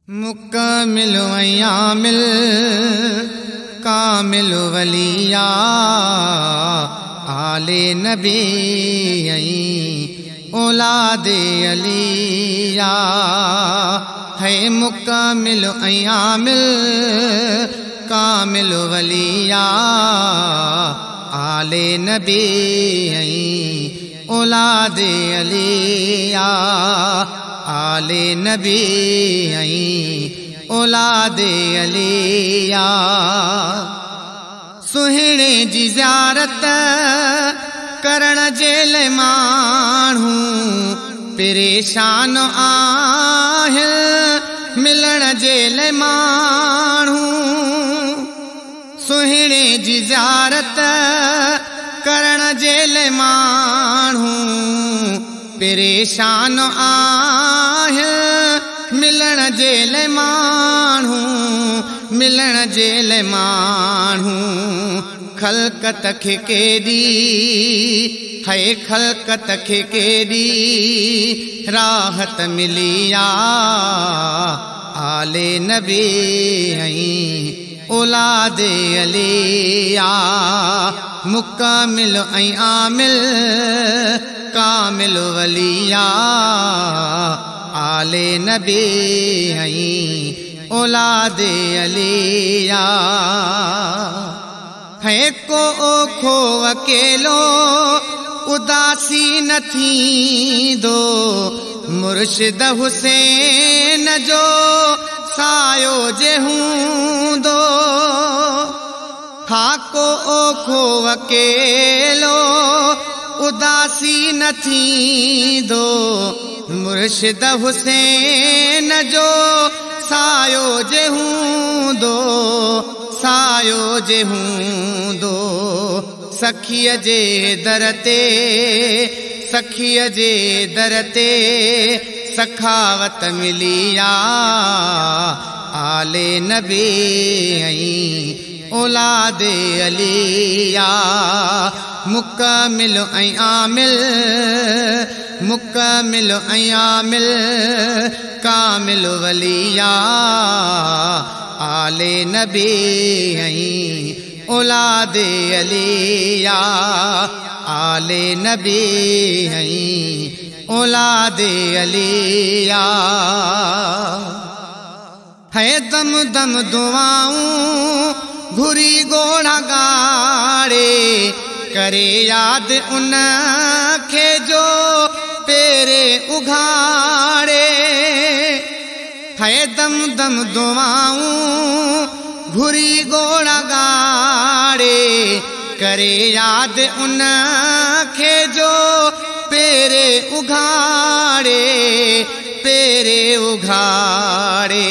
मुकम्मिल अयामिल कामिल वलिया आले नबी औलादे अलिया है। मुकम्मिल अयामिल कामिल वलिया आले नबी औलादे अलिया आले नबी औलादे अलिया। सुहिणे जी ज़ियारत करण जे लाइ माण्हू परेशान आहे, मिलण जे लाइ माण्हू सुहिणे जी ज़ियारत करण जे लाइ माण्हू परेशान आहे, मिलण जे लाइ माण्हू मिलण जे लाइ माण्हू। ख़ल्क़त खे केॾी है, ख़ल्क़त खे केॾी राहत मिली आले नबी औलादे अलिया। मुकम्मिल आमिल कामिल वलिया आले नबी औलादे अलिया। है को ओखो अकेलो उदासी न थींदो, मुर्शिद हुसैन जो सायो जे हूंदो। हा को ओखो अकेलो उदासी न थींदो, मुर्शिद हुसैन जो सायो जे हूंदो, सायो जे हूंदो। सखीअ जे दर ते, सखीअ जे दर ते सखावत मिली आले नबी औलादे अलिया। मुकम्मिल आमिल मुकम्मिल आमिल कामिल वलिया आले नबी औलादे अलिया आले नबी औलादे अलिया। है दम दम दुआऊं घुरी गोड़ा गाड़े, करे याद उन खे जो पेरे उघाड़े। है दम दम दुआऊं घुरी गोड़ा गाड़े, करे याद उन खे जो पेरे उघाड़े, पेरे उघाड़े।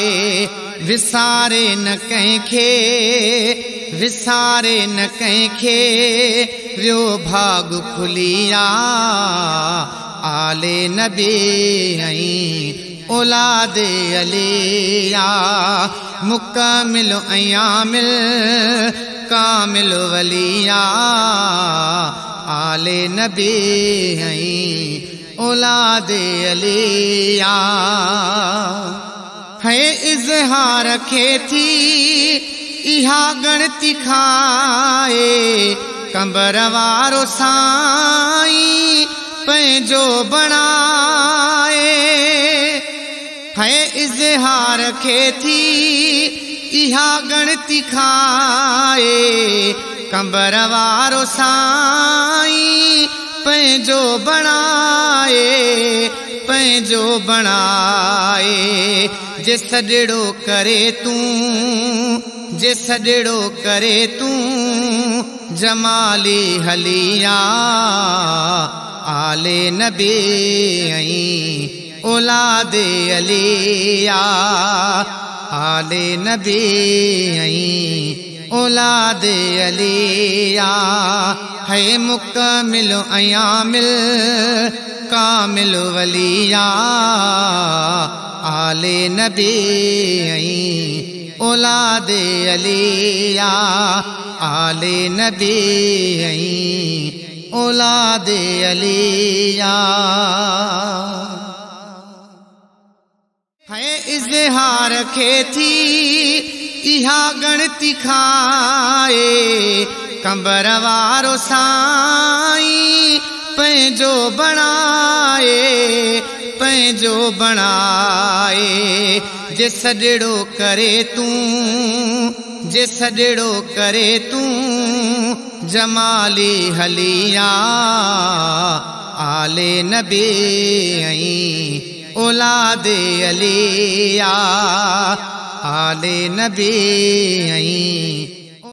विसारे न कंहिंखे, विसारे न कंहिंखे वियो भाग खुलिया आले नबी औलादे अलिया। मुकम्मिल आमिल कामिल वलिया आले नबी औलादे अलिया। है इज़हार खे थी इहा गणती खाए, कंबर वारो साईं पंहिंजो बणाए। है इज़हार खे थी इहा गणती खाए, कंबर वारो साईं पंहिंजो बणाए, पंहिंजो बणाए। जे सजड़ो करे तूं, जे सजड़ो करे तूं जमाली हलिया आले नबी औलादे अलिया आले नबी औलादे अलिया। है मुकम्मिल आमिल कामिल वलिया आले नबी औलादे अलिया आले नबी औलादे अलिया। है इज़हार खे थी इहा गणती खाए कंबर वारो साईं पंहिंजो बणाए जे सजड़ो करे तूं जमाली हलिया आले नबी ऐं औलादे अलिया आले नबी ऐं